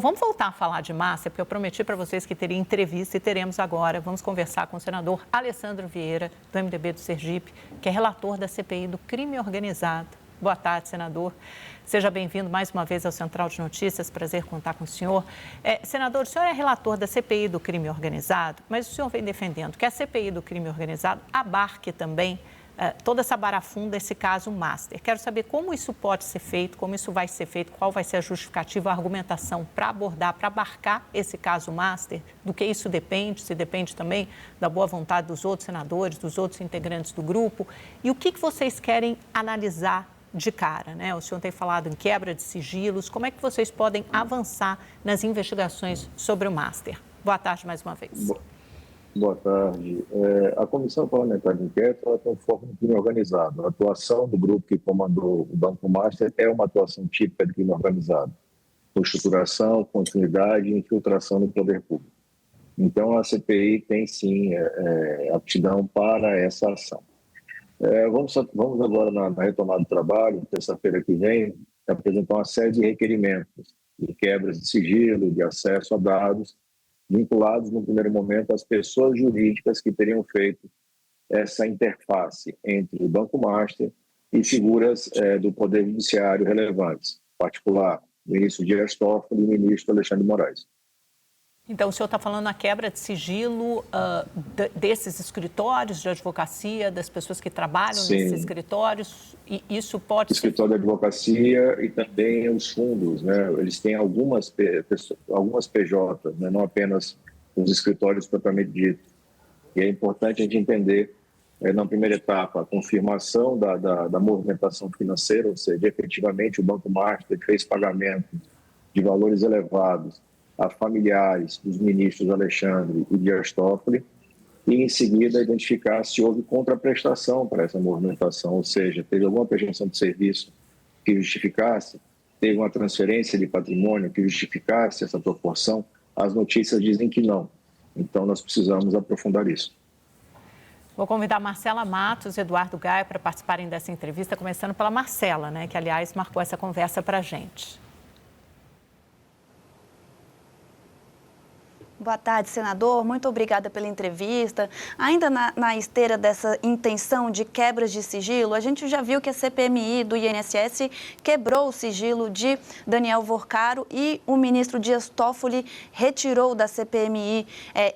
Vamos voltar a falar de Master, porque eu prometi para vocês que teria entrevista e teremos agora. Vamos conversar com o senador Alessandro Vieira, do MDB do Sergipe, que é relator da CPI do crime organizado. Boa tarde, senador. Seja bem-vindo mais uma vez ao Central de Notícias. Prazer contar com o senhor. Senador, o senhor é relator da CPI do crime organizado, mas o senhor vem defendendo que a CPI do crime organizado abarque também toda essa barafunda, esse caso Master. Quero saber como isso pode ser feito, como isso vai ser feito, qual vai ser a justificativa, a argumentação para abordar, para abarcar esse caso Master, do que isso depende, se depende também da boa vontade dos outros senadores, dos outros integrantes do grupo, e o que vocês querem analisar de cara, né? O senhor tem falado em quebra de sigilos, como é que vocês podem avançar nas investigações sobre o Master? Boa tarde mais uma vez. Boa tarde. A Comissão Parlamentar de Inquérito ela tem um foco no crime organizado. A atuação do grupo que comandou o Banco Master é uma atuação típica de crime organizado. Com estruturação, continuidade e infiltração no poder público. Então, a CPI tem, sim, aptidão para essa ação. Vamos agora, na retomada do trabalho, terça-feira que vem, apresentar uma série de requerimentos de quebras de sigilo, de acesso a dados, vinculados, no primeiro momento, às pessoas jurídicas que teriam feito essa interface entre o Banco Master e figuras do Poder Judiciário relevantes, em particular o ministro Dias Toffoli e o ministro Alexandre de Moraes. Então, o senhor está falando na quebra de sigilo desses escritórios de advocacia, das pessoas que trabalham nesses escritórios, e isso pode Escritório de advocacia e também os fundos, né? Eles têm algumas PJs, né? Não apenas os escritórios propriamente dito. E é importante a gente entender, na primeira etapa, a confirmação da movimentação financeira, ou seja, efetivamente o Banco Master fez pagamento de valores elevados a familiares dos ministros Alexandre e Dias Toffoli, e em seguida identificar se houve contraprestação para essa movimentação, ou seja, teve alguma prestação de serviço que justificasse, teve uma transferência de patrimônio que justificasse essa proporção. As notícias dizem que não. Então, nós precisamos aprofundar isso. Vou convidar Marcela Matos e Eduardo Gaia para participarem dessa entrevista, começando pela Marcela, né, que, aliás, marcou essa conversa para a gente. Boa tarde, senador. Muito obrigada pela entrevista. Ainda na esteira dessa intenção de quebras de sigilo, a gente já viu que a CPMI do INSS quebrou o sigilo de Daniel Worcaro e o ministro Dias Toffoli retirou da CPMI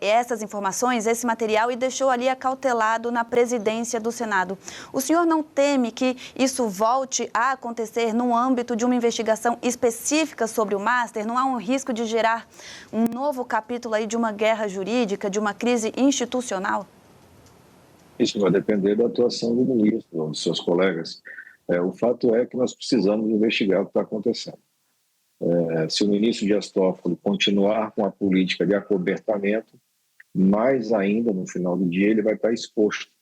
essas informações, esse material, e deixou ali acautelado na presidência do Senado. O senhor não teme que isso volte a acontecer no âmbito de uma investigação específica sobre o Master? Não há um risco de gerar um novo capítulo aí de uma guerra jurídica, de uma crise institucional? Isso vai depender da atuação do ministro, dos seus colegas. O fato é que nós precisamos investigar o que está acontecendo. Se o ministro Dias Toffoli continuar com a política de acobertamento, mais ainda, no final do dia, ele vai estar exposto,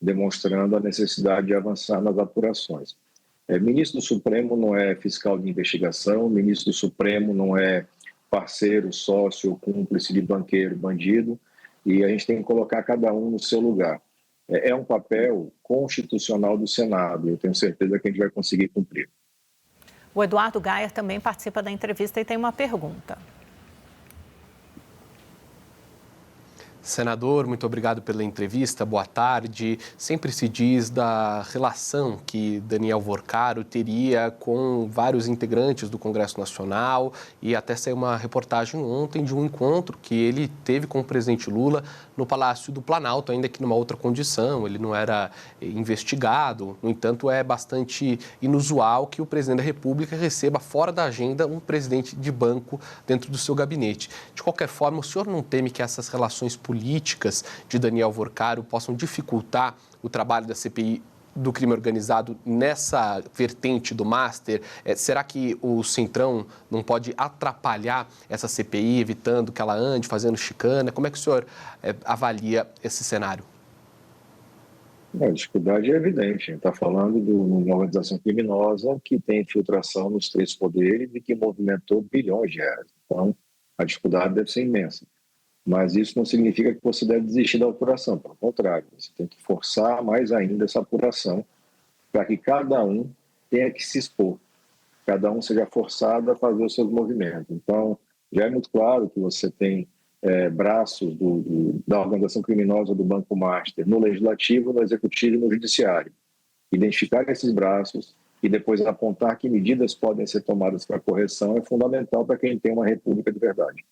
demonstrando a necessidade de avançar nas apurações. Ministro do Supremo não é fiscal de investigação, ministro do Supremo não é parceiro, sócio, cúmplice de banqueiro, bandido, e a gente tem que colocar cada um no seu lugar. É um papel constitucional do Senado, eu tenho certeza que a gente vai conseguir cumprir. O Eduardo Gaia também participa da entrevista e tem uma pergunta. Senador, muito obrigado pela entrevista, boa tarde. Sempre se diz da relação que Daniel Worcaro teria com vários integrantes do Congresso Nacional, e até saiu uma reportagem ontem de um encontro que ele teve com o presidente Lula no Palácio do Planalto, ainda que numa outra condição, ele não era investigado. No entanto, é bastante inusual que o presidente da República receba fora da agenda um presidente de banco dentro do seu gabinete. De qualquer forma, o senhor não teme que essas relações políticas de Daniel Worcaro possam dificultar o trabalho da CPI do crime organizado nessa vertente do Master? Será que o Centrão não pode atrapalhar essa CPI, evitando que ela ande fazendo chicana? Como é que o senhor avalia esse cenário? A dificuldade é evidente. A gente está falando de uma organização criminosa que tem infiltração nos três poderes e que movimentou bilhões de reais. Então, a dificuldade deve ser imensa. Mas isso não significa que você deve desistir da apuração. Pelo contrário, você tem que forçar mais ainda essa apuração para que cada um tenha que se expor. Cada um seja forçado a fazer os seus movimentos. Então, Já é muito claro que você tem braços da organização criminosa do Banco Master no Legislativo, no Executivo e no Judiciário. Identificar esses braços e depois apontar que medidas podem ser tomadas para correção é fundamental para quem tem uma república de verdade.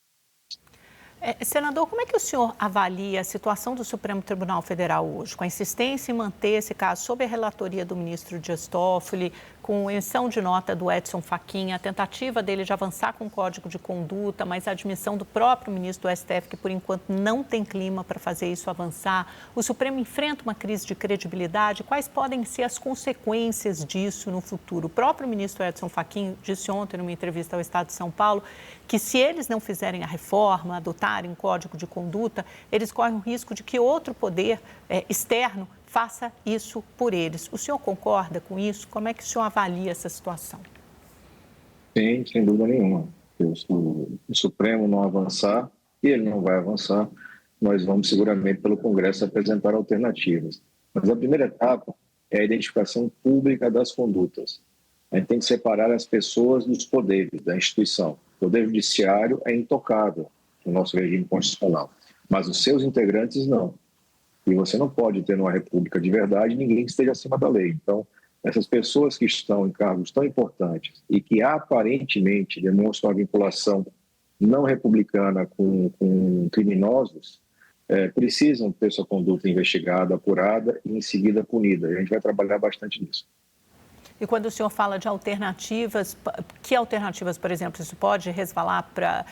Senador, como é que o senhor avalia a situação do Supremo Tribunal Federal hoje, com a insistência em manter esse caso sob a relatoria do ministro Dias Toffoli, com emissão de nota do Edson Fachin, a tentativa dele de avançar com o Código de Conduta, mas a admissão do próprio ministro do STF, que por enquanto não tem clima para fazer isso avançar? O Supremo enfrenta uma crise de credibilidade. Quais podem ser as consequências disso no futuro? O próprio ministro Edson Fachin disse ontem, numa entrevista ao Estado de São Paulo, que se eles não fizerem a reforma, adotarem um Código de Conduta, eles correm o risco de que outro poder externo faça isso por eles. O senhor concorda com isso? Como é que o senhor avalia essa situação? Sim, sem dúvida nenhuma. Se o Supremo não avançar, e ele não vai avançar, nós vamos seguramente pelo Congresso apresentar alternativas. Mas a primeira etapa é a identificação pública das condutas. A gente tem que separar as pessoas dos poderes, da instituição. O Poder Judiciário é intocável no nosso regime constitucional, mas os seus integrantes não. E você não pode ter numa república de verdade ninguém que esteja acima da lei. Então, essas pessoas que estão em cargos tão importantes e que aparentemente demonstram uma vinculação não republicana com criminosos, precisam ter sua conduta investigada, apurada e em seguida punida. E a gente vai trabalhar bastante nisso. E quando o senhor fala de alternativas, que alternativas, por exemplo, isso pode resvalar para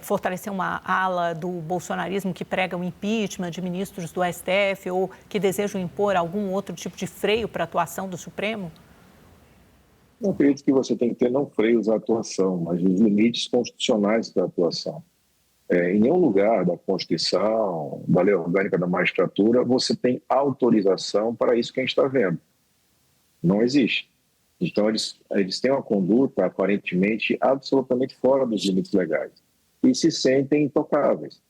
fortalecer uma ala do bolsonarismo que prega o impeachment de ministros do STF ou que desejam impor algum outro tipo de freio para a atuação do Supremo? Não acredito que você tem que ter não freios à atuação, mas os limites constitucionais da atuação. Em nenhum lugar da Constituição, da lei orgânica da magistratura, você tem autorização para isso que a gente está vendo. Não existe. Então, eles têm uma conduta aparentemente absolutamente fora dos limites legais e se sentem intocáveis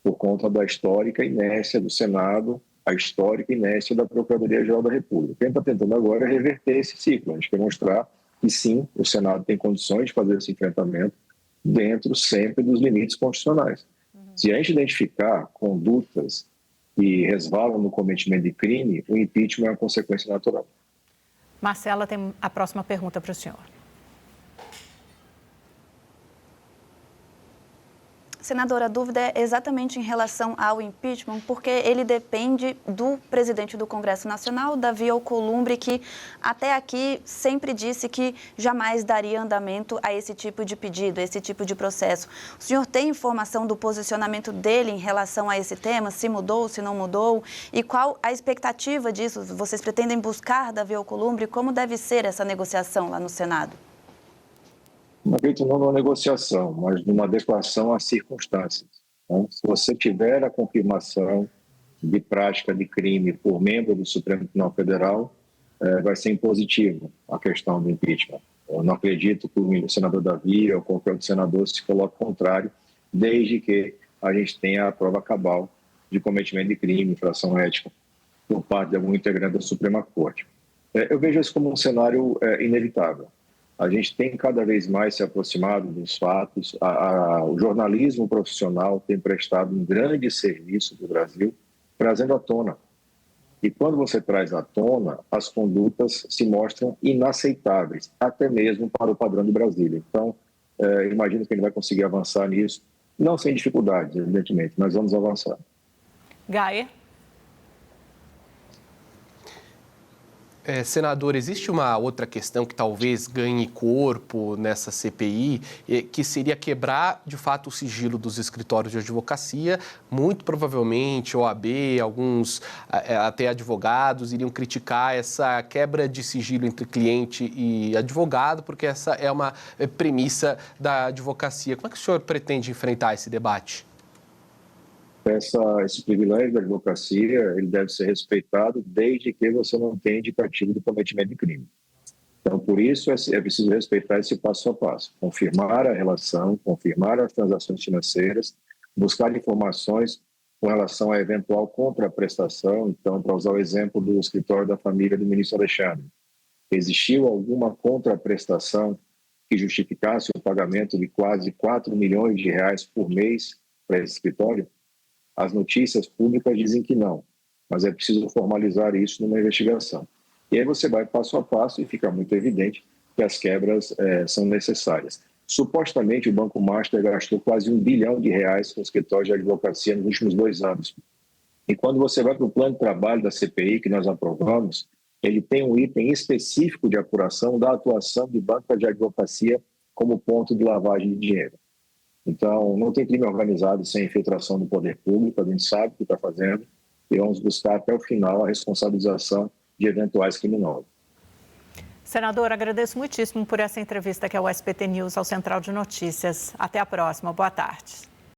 por conta da histórica inércia do Senado, a histórica inércia da Procuradoria-Geral da República. Quem está tentando agora é reverter esse ciclo. A gente quer mostrar que, sim, o Senado tem condições de fazer esse enfrentamento dentro sempre dos limites constitucionais. Se a gente identificar condutas que resvalam no cometimento de crime, o impeachment é uma consequência natural. Marcela tem a próxima pergunta para o senhor. Senadora, a dúvida é exatamente em relação ao impeachment, porque ele depende do presidente do Congresso Nacional, Davi Alcolumbre, que até aqui sempre disse que jamais daria andamento a esse tipo de pedido, a esse tipo de processo. O senhor tem informação do posicionamento dele em relação a esse tema? Se mudou, se não mudou? E qual a expectativa disso? Vocês pretendem buscar Davi Alcolumbre? Como deve ser essa negociação lá no Senado? Não acredito não numa negociação, mas numa adequação às circunstâncias. Então, se você tiver a confirmação de prática de crime por membro do Supremo Tribunal Federal, vai ser impositivo a questão do impeachment. Eu não acredito que o senador Davi ou qualquer outro senador se coloque contrário, desde que a gente tenha a prova cabal de cometimento de crime, infração ética, por parte de algum integrante da Suprema Corte. Eu vejo isso como um cenário inevitável. A gente tem cada vez mais se aproximado dos fatos. O jornalismo profissional tem prestado um grande serviço do Brasil, trazendo à tona. E quando você traz à tona, as condutas se mostram inaceitáveis, até mesmo para o padrão de Brasília. Então, imagino que ele vai conseguir avançar nisso, não sem dificuldades, evidentemente, mas vamos avançar. Gaia? Senador, existe uma outra questão que talvez ganhe corpo nessa CPI, que seria quebrar, de fato, o sigilo dos escritórios de advocacia. Muito provavelmente, OAB, alguns até advogados iriam criticar essa quebra de sigilo entre cliente e advogado, porque essa é uma premissa da advocacia. Como é que o senhor pretende enfrentar esse debate? Esse privilégio da advocacia ele deve ser respeitado desde que você não tenha indicativo de cometimento de crime. Então, por isso, é preciso respeitar esse passo a passo. Confirmar a relação, confirmar as transações financeiras, buscar informações com relação à eventual contraprestação. Então, para usar o exemplo do escritório da família do ministro Alexandre, existiu alguma contraprestação que justificasse o pagamento de quase 4 milhões de reais por mês para esse escritório? As notícias públicas dizem que não, mas é preciso formalizar isso numa investigação. E aí você vai passo a passo e fica muito evidente que as quebras são necessárias. Supostamente, o Banco Master gastou quase 1 bilhão de reais com o escritório de advocacia nos últimos 2 anos. E quando você vai para o plano de trabalho da CPI, que nós aprovamos, ele tem um item específico de apuração da atuação de banca de advocacia como ponto de lavagem de dinheiro. Então, não tem crime organizado sem infiltração do poder público, a gente sabe o que está fazendo, e vamos buscar até o final a responsabilização de eventuais criminosos. Senador, agradeço muitíssimo por essa entrevista que é o SBT News ao Central de Notícias. Até a próxima. Boa tarde.